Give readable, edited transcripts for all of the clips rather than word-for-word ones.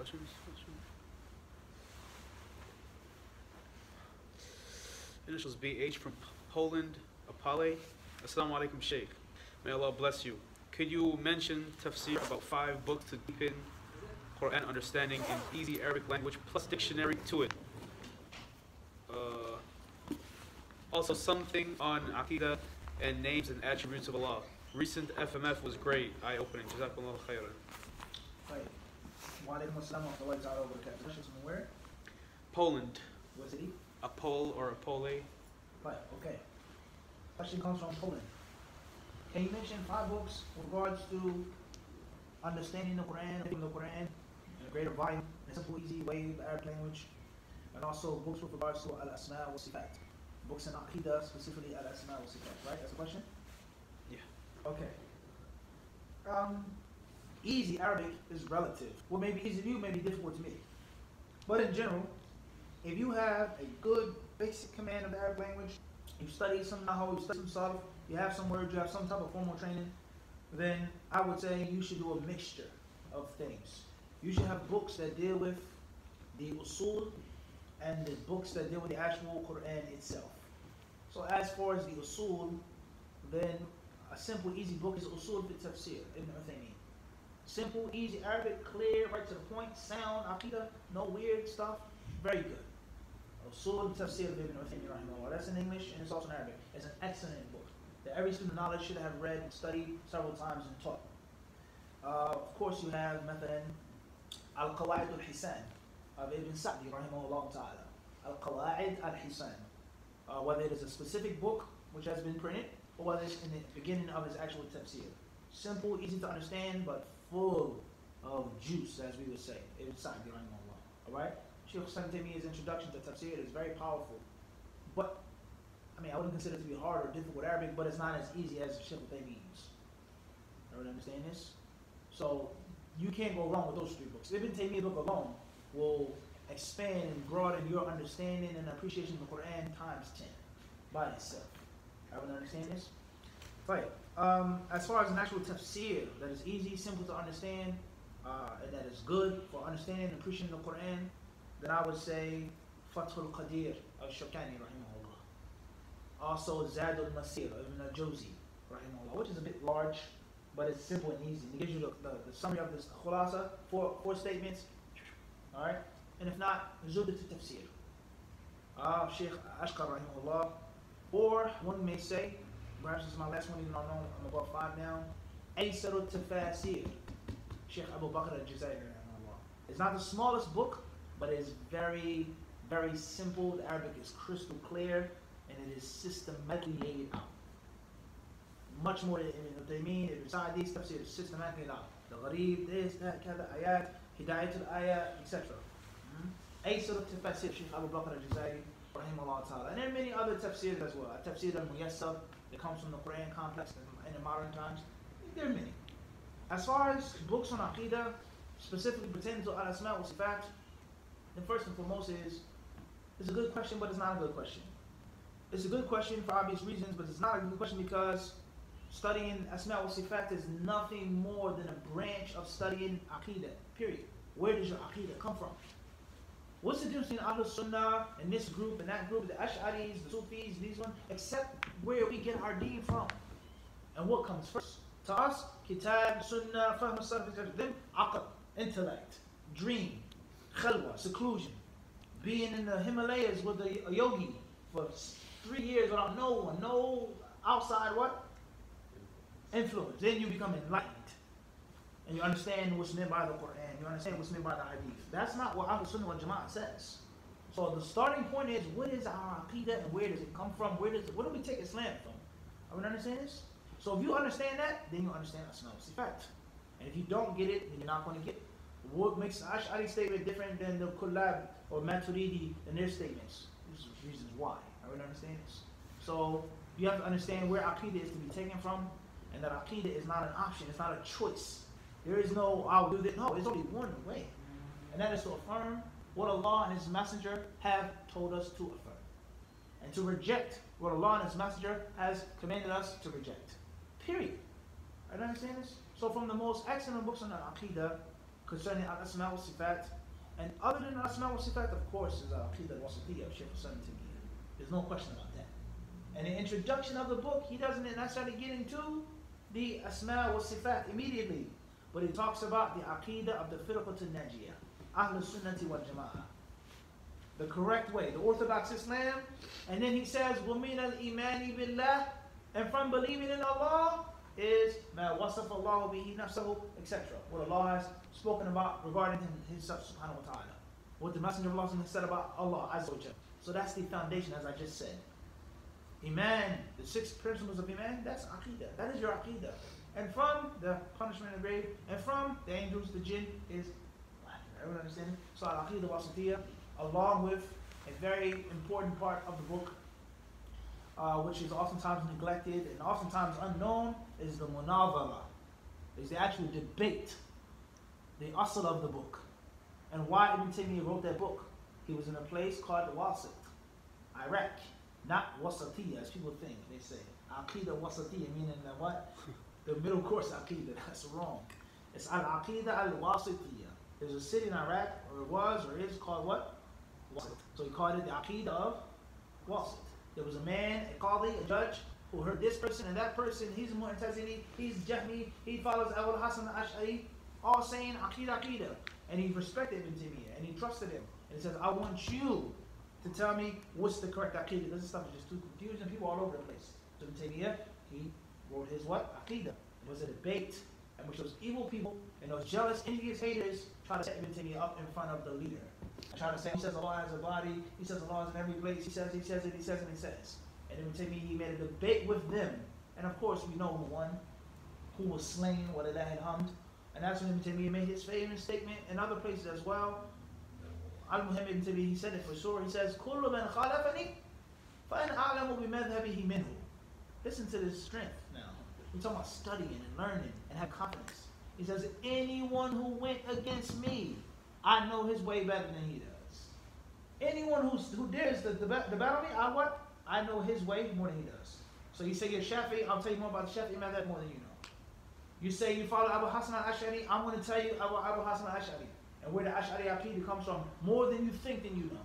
Questions? Initials BH from Poland, Apale. Assalamu alaikum, Sheikh. May Allah bless you. Could you mention tafsir about 5 books to deepen Quran understanding in easy Arabic language plus dictionary to it? Also something on Aqidah and names and attributes of Allah. Recent FMF was great, eye-opening. Jazakumullah khairan. Right. Wa alaikum assalam wa rahmatullahi ta'ala wa barakatuh. Questions from where? Poland. What city? Apol or Apole. Right, okay. Question comes from Poland. Can you mention 5 books with regards to understanding the Quran, in a greater volume, in a simple, easy way, the Arabic language, and also books with regards to al-asma wa sifat. Books in Aqidah, specifically al-asma wa sifat, right? That's the question? Yeah. Okay. Easy Arabic is relative. What may be easy to you may be difficult to me. But in general, if you have a good basic command of the Arabic language, you study some nahu, you study some sarf, you have some words, you have some type of formal training, then I would say you should do a mixture of things. You should have books that deal with the usul and the books that deal with the actual Quran itself. So as far as the usul, then a simple, easy book is Usul fi Tafsir, Ibn Uthaymeen. Simple, easy Arabic, clear, right to the point, sound, Aqidah, no weird stuff, very good. Usul fi Tafsir of Ibn Uthaymeen rahimahullah. That's in English and it's also in Arabic. It's an excellent book that every student of knowledge should have read and studied several times and taught. Of course, you have Mathalan Al-Qawa'id al-Hisan of Ibn Sa'di rahimahullah ta'ala. Al-Qawa'id al-Hisan. Whether it is a specific book which has been printed or whether it's in the beginning of his actual tafsir. Simple, easy to understand, but full of juice, as we would say. Ibn Sa'di rahimahullah. Alright? Shaykh Islam Taymiyyah's introduction to tafsir is very powerful. But I wouldn't consider it to be hard or difficult Arabic, but it's not as easy as Shaykh Taymiyyah's. Everyone understand this? So you can't go wrong with those 3 books. Ibn Taymiyyah's book alone will expand and broaden your understanding and appreciation of the Quran times 10 by itself. Everyone understand this? Right. As far as an actual tafsir that is easy, simple to understand, and that is good for understanding and appreciating the Quran, then I would say Fathul Qadir al-Shawkani rahimahullah. Also Zad al-Masir ibn al-Jawzi rahimahullah, which is a bit large, but it's simple and easy. It gives you the summary of this khulasa, 4 statements. Alright? And if not, Zubat al-Tafsir. Sheikh Ashqar rahimahullah. Or one may say, perhaps this is my last one, even though I'm about 5 now, Aysar al-Tafasir. Sheikh Abu Bakr al-Jazairi rahimahullah. It's not the smallest book, but it is very, very simple. The Arabic is crystal clear, and it is systematically laid out. Much more than they mean. Besides these tafsir is systematically laid out. The gharib, this, that, kada, ayat, hidayat al-ayat, etc. Aysar al-Tafasir, Sheikh Abu Bakr al-Jazairi rahimahullah ta'ala. And there are many other tafsirs as well. Tafsir al-Muyassar that comes from the Quran complex in the modern times. There are many. As far as books on Aqidah, specifically pertaining to al-Asma wa Sifat, then first and foremost it's a good question, but it's not a good question. It's a good question for obvious reasons, but it's not a good question because studying Asma wa Sifat is nothing more than a branch of studying Aqidah, period. Where does your Aqidah come from? What's the difference between Ahlul Sunnah and this group and that group, the Ash'aris, the Sufis, these ones, except where we get our deen from? And what comes first? To us, Kitab, Sunnah, Fahm al-Salaf, then Aql, intellect, dream, khalwa, seclusion, being in the Himalayas with a yogi for 3 years without no one, no outside what? Influence. Then you become enlightened. And you understand what's meant by the Quran. You understand what's meant by the Hadith. That's not what Ahlul Sunnah wal Jama'ah says. So the starting point is, what is our Aqidah and where does it come from? Where do we take Islam from? Are we understand this? So if you understand that, then you understand Asma wa Sifat. And if you don't get it, then you're not going to get it. What makes the Ash'ari statement different than the Kullab or Maturidi and their statements? These are reasons why. Are we understand this? So you have to understand where Aqidah is to be taken from, and that Aqidah is not an option, it's not a choice. There is no, I'll do this. No, there's only one way. And that is to affirm what Allah and His Messenger have told us to affirm. And to reject what Allah and His Messenger has commanded us to reject. Period. I understand this? So from the most excellent books on the Aqidah concerning al-asma wa sifat. And other than al-asma wa sifat, of course, is al-aqidah al-wasitiyya of Shaykh Hassan Taymiyyah. There's no question about that. And the introduction of the book, he doesn't necessarily get into the asma wa sifat immediately, but he talks about the aqidah of the firqatul najiyah, Ahlus Sunnati wal Jama'ah, the correct way, the orthodox Islam. And then he says, وَمِنَ الْإِيمَانِ بِاللَّهِ, and from believing in Allah is مَا وَصَفَ اللَّهُ بِهِ نَفْسَهُ, etc. What Allah has spoken about regarding Himself subhanahu wa ta'ala. What the Messenger of Allah has said about Allah Azza wa Jalla. So that's the foundation, as I just said. Iman, the 6 principles of Iman, that's Aqidah. That is your Aqidah. And from the punishment in the grave, and from the angels, the jinn, is everyone understand? So Al-Aqidah Wasitiyah, along with a very important part of the book, which is oftentimes neglected and oftentimes unknown, is the Munawara. Is the actual debate, the asl of the book. And why Ibn Taymiyyah wrote that book? He was in a place called the Wasit, Iraq. Not Wasatiyah, as people think. They say Aqidah Wasatiyah, meaning that what? The middle course Aqidah. That's wrong. It's Al-Aqidah Al-Wasitiyah. There's a city in Iraq, or it was, or is, called what? Wasit. So he called it the Aqidah of Wasit. There was a man, a qadi, a judge, who heard this person and that person. He's Mu'tazili, he's Jahmi, he follows Abu Hasan al-Ash'ari, all saying Aqidah, Aqidah. And he respected Ibn Taymiyyah, and he trusted him. And he says, I want you to tell me what's the correct Aqidah. This stuff is just too confusing. People all over the place. So Ibn Taymiyyah, he wrote his what? Aqidah. It was a debate in which those evil people and those jealous, envious haters try to set Ibn Taymiyyah up in front of the leader. Try to say, he says Allah has a body, he says Allah is in every place, he says it, he says it, he says. And Ibn Taymiyyah, he made a debate with them. And of course, we know who won, who was slain, whether that had hummed. And that's when Ibn Taymiyyah made his famous statement in other places as well. Al-Muhim Ibn Taymiyyah, he said it for sure. He says, كُلُّ مَنْ خَالَفَنِي فَأَنْ أَعْلَمُ بِمَذْهَبِهِ مِنْهُ. Listen to this strength now. We're talking about studying and learning and have confidence. He says, anyone who went against me, I know his way better than he does. Anyone who dares to battle me, I know his way more than he does. So you say you're Shafi'i, I'll tell you more about the Shafi'i madhab more than you know. You say you follow Abu Hasan al-Ash'ari, I'm going to tell you about Abu Hasan al-Ash'ari. And where the Ash'ari Aqidah comes from, more than you think than you know.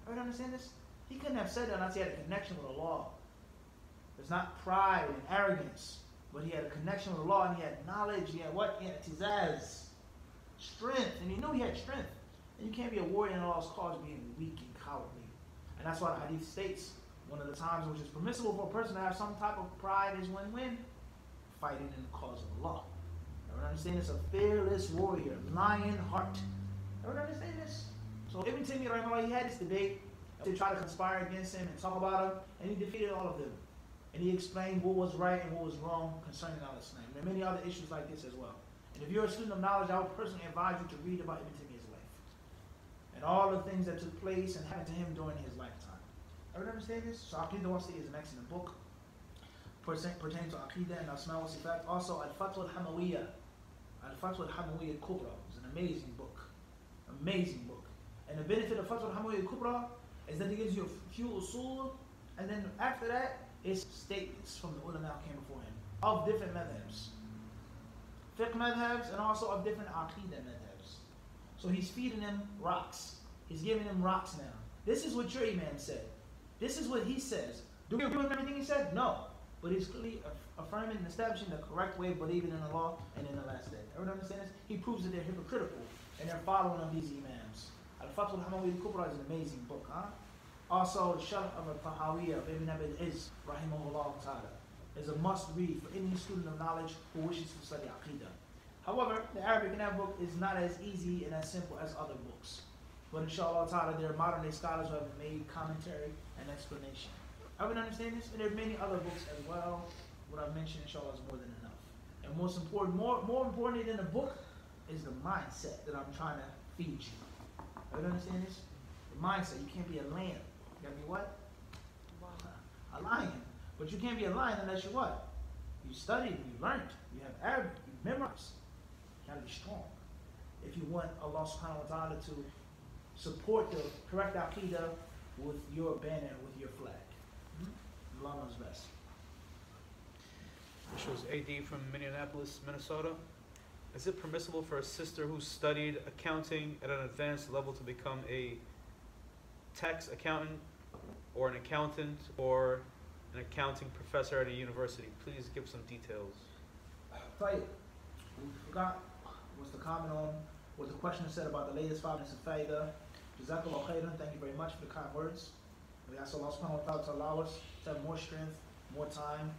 Everyone understand this? He couldn't have said that unless he had a connection with Allah. It's not pride and arrogance, but he had a connection with Allah, and he had knowledge, he had what? He had tizaz, strength, and he knew he had strength. And you can't be a warrior in Allah's cause being weak and cowardly. And that's why the hadith states, one of the times which is permissible for a person to have some type of pride is when fighting in the cause of Allah. Everyone understand this? A fearless warrior, lion heart. Everyone understand this? So Ibn Taymiyyah, he had this debate to try to conspire against him and talk about him, and he defeated all of them. And he explained what was right and what was wrong concerning al-Islam. There are many other issues like this as well. And if you're a student of knowledge, I would personally advise you to read about Ibn Taymiyyah's life and all the things that took place and happened to him during his lifetime. Everyone understand this? So Aqidah Wasitiyah is an excellent book pertaining to Aqidah and Asma wa Sifat. Also, Al-Fatwa al-Hamawiyya. Al-Fatwa al-Hamawiyya al-Kubra is an amazing book. Amazing book. And the benefit of Fatwa al-Hamawiyya al-Kubra is that it gives you a few usul, and then after that, it's statements from the ulama who came before him of different madhabs. Fiqh madhabs, and also of different Aqidah madhabs. So he's feeding them rocks. He's giving them rocks now. This is what your Imam said. This is what he says. Do we agree with everything he said? No. But he's clearly affirming and establishing the correct way of believing in Allah and in the last day. Everyone understand this? He proves that they're hypocritical and they're following of these Imams. Al-Fatwa al-Hamawiyya al-Kubra is an amazing book, huh? Also, the Sharh of al-Tahawiyya of Ibn Abi al-Izz, rahimahullah ta'ala, is a must-read for any student of knowledge who wishes to study Aqidah. However, the Arabic in that book is not as easy and as simple as other books. But inshallah ta'ala, there are modern-day scholars who have made commentary and explanation. Everyone understand this? And there are many other books as well. What I've mentioned, inshallah, is more than enough. And most important, more importantly than the book, is the mindset that I'm trying to feed you. Everyone understand this? The mindset. You can't be a lamb. You gotta be what? A lion. But you can't be a lion unless you what? You studied, you learned, you have Arabic, you memorized. You gotta be strong. If you want Allah subhanahu wa ta'ala to support the correct Aqidah with your banner, with your flag. Allah knows best. This was AD from Minneapolis, Minnesota. Is it permissible for a sister who studied accounting at an advanced level to become a tax accountant or an accountant or an accounting professor at a university? Please give some details. Right. We forgot what's the comment on what the questioner said about the latest 5 minutes of Faidah. Jazakallah khairan. Thank you very much for the kind words. We ask Allah subhanahu wa ta'ala to allow us to have more strength, more time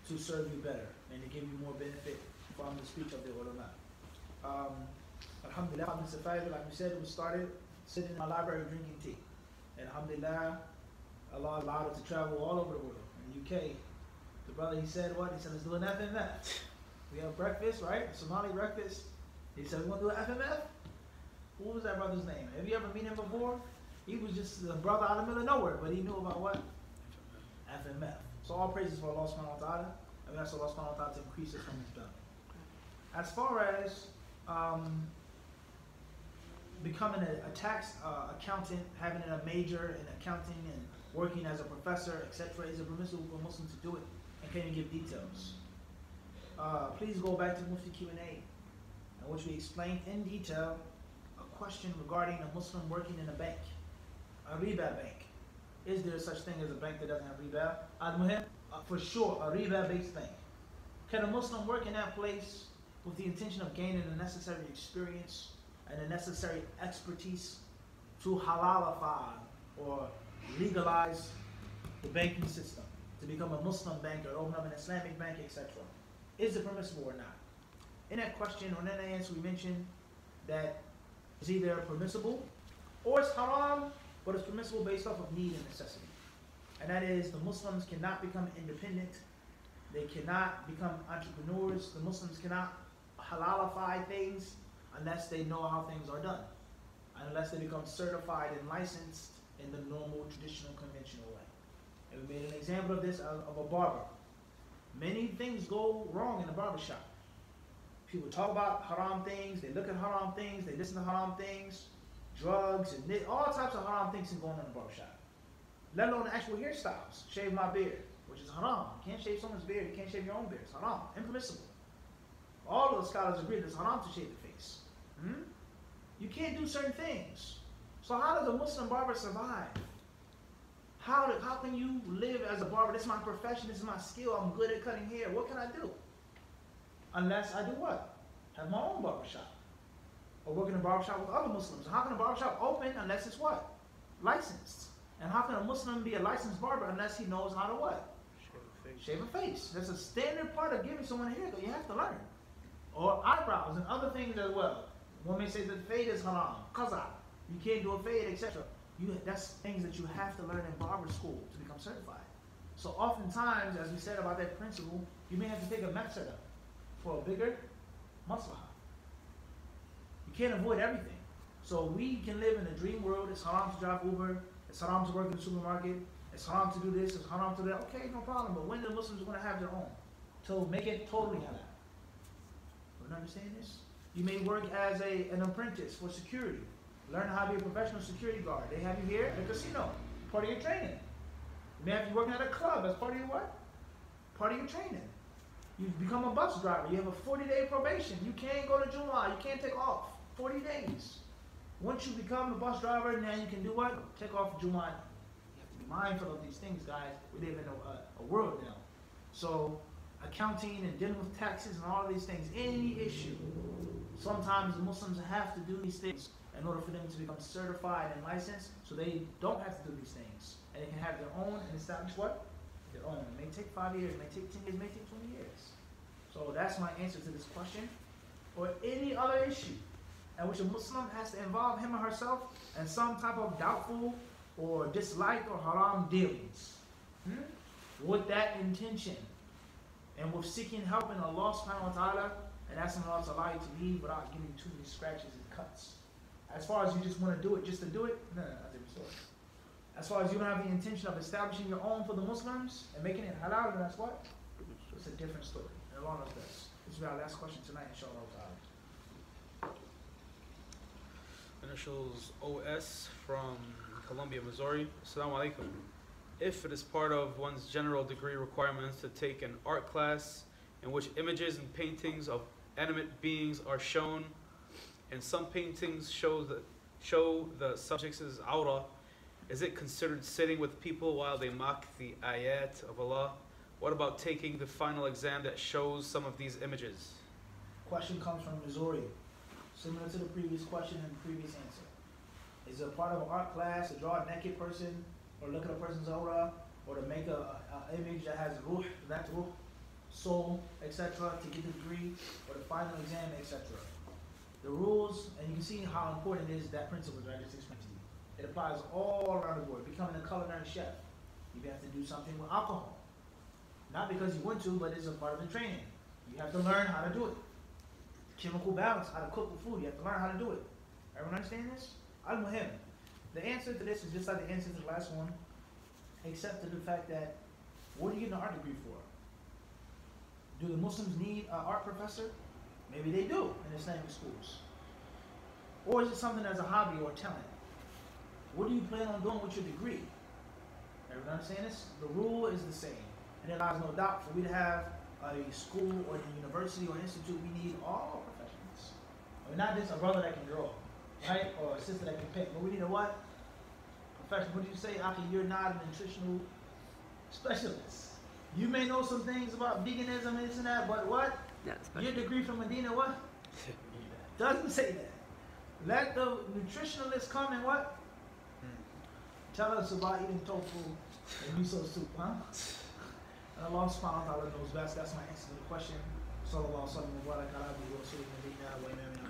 to serve you better and to give you more benefit from the speech of the ulama. Alhamdulillah, 5 minutes of Faidah, like we said, we started sitting in my library drinking tea. And alhamdulillah, Allah allowed us to travel all over the world. In the UK, the brother, he said what? He said, let's do an FMF. We have breakfast, right? Somali breakfast. He said, we want to do an FMF? What was that brother's name? Have you ever met him before? He was just a brother out of the middle of nowhere, but he knew about what? FMF. So all praises for Allah subhanahu wa ta'ala. And we ask Allah subhanahu wa ta'ala to increase us from his bounty. As far as becoming a tax accountant, having a major in accounting and working as a professor, etc., is it permissible for a Muslim to do it? And can you give details? Please go back to Mufti Q&A, in which we explained in detail a question regarding a Muslim working in a bank, a riba bank. Is there such thing as a bank that doesn't have riba? Al-Muhim, for sure, a riba-based bank. Can a Muslim work in that place with the intention of gaining the necessary experience and the necessary expertise to halalify or legalize the banking system, to become a Muslim banker, open up an Islamic bank, etc.? Is it permissible or not? In that question, or in that answer, we mentioned that it's either permissible or it's haram, but it's permissible based off of need and necessity. And that is, the Muslims cannot become independent. They cannot become entrepreneurs. The Muslims cannot halalify things unless they know how things are done, unless they become certified and licensed in the normal, traditional, conventional way. And we made an example of this of a barber. Many things go wrong in the barbershop. People talk about haram things, they look at haram things, they listen to haram things, drugs, and all types of haram things going on in the barbershop. Let alone the actual hairstyles. Shave my beard, which is haram. You can't shave someone's beard, you can't shave your own beard. It's haram, impermissible. All of the scholars agree that it's haram to shave the face. You can't do certain things. So how does a Muslim barber survive? How can you live as a barber? This is my profession, this is my skill, I'm good at cutting hair. What can I do? Unless I do what? Have my own barbershop. Or work in a barbershop with other Muslims. How can a barbershop open unless it's what? Licensed. And how can a Muslim be a licensed barber unless he knows how to what? Shave a face. That's a standard part of giving someone a haircut. You have to learn. Or eyebrows and other things as well. One may say that fade is haram, qaza. You can't do a fade, etc. That's things that you have to learn in barber school to become certified. So oftentimes, as we said about that principle, you may have to take a mafsada for a bigger maslaha. You can't avoid everything. So we can live in a dream world. It's haram to drive Uber. It's haram to work in the supermarket. It's haram to do this. It's haram to do that. Okay, no problem. But when the Muslims are going to have their own? To make it totally halal. You understand this? You may work as an apprentice for security. Learn how to be a professional security guard. They have you here at a casino. Part of your training. You may have you working at a club as part of your what? Part of your training. You become a bus driver. You have a 40-day probation. You can't go to Jumu'ah. You can't take off. 40 days. Once you become a bus driver, now you can do what? Take off Jumu'ah. You have to be mindful of these things, guys. We live in a world now. So accounting and dealing with taxes and all of these things, any issue, sometimes the Muslims have to do these things in order for them to become certified and licensed, so they don't have to do these things. And they can have their own and establish what? Their own. It may take 5 years, it may take 10 years, it may take 20 years. So that's my answer to this question. Or any other issue in which a Muslim has to involve him or herself in some type of doubtful or dislike or haram dealings. With that intention and with seeking help in Allah subhanahu wa ta'ala and asking Allah to allow you to leave without getting too many scratches and cuts. As far as you just want to do it just to do it, no, that's a different story. As far as you don't have the intention of establishing your own for the Muslims and making it halal, then that's what? It's a different story. And Allah knows this. This will be our last question tonight, inshallah ta'ala. Initials OS from Columbia, Missouri. Assalamu alaikum. If it is part of one's general degree requirements to take an art class in which images and paintings of animate beings are shown, and some paintings show the subject's aura. Is it considered sitting with people while they mock the ayat of Allah? What about taking the final exam that shows some of these images? Question comes from Missouri. Similar to the previous question and the previous answer. Is it a part of an art class to draw a naked person, or look at a person's aura, or to make an image that has ruh, that ruh, soul, etc., to get the degree, or the final exam, etc.? The rules, and you can see how important it is, that principle that I just explained to you. It applies all around the board. Becoming a culinary chef, you have to do something with alcohol. Not because you want to, but it's a part of the training. You have to learn how to do it. Chemical balance, how to cook with food. You have to learn how to do it. Everyone understand this? Al-Muhim. The answer to this is just like the answer to the last one, except to the fact that, what are you getting an art degree for? Do the Muslims need an art professor? Maybe they do in Islamic schools. Or is it something as a hobby or talent? What do you plan on doing with your degree? Everyone understand this? The rule is the same. And there lies no doubt, for we to have a school or a university or institute, we need all professionals. I mean, not just a brother that can draw, right? Or a sister that can paint, but we need a what? Professional. What did you say, Aki? You're not a nutritional specialist. You may know some things about veganism and this and that, but what? Your degree from Medina, what? Doesn't say that. Let the nutritionalist come and what? Tell us about eating tofu and miso soup, huh? And Allah subhanahu wa ta'ala knows best. That's my answer to the question. Sallallahu alaihi wa sallam wa barak ala abdihi wa rasulihi nabiyina wa imamina.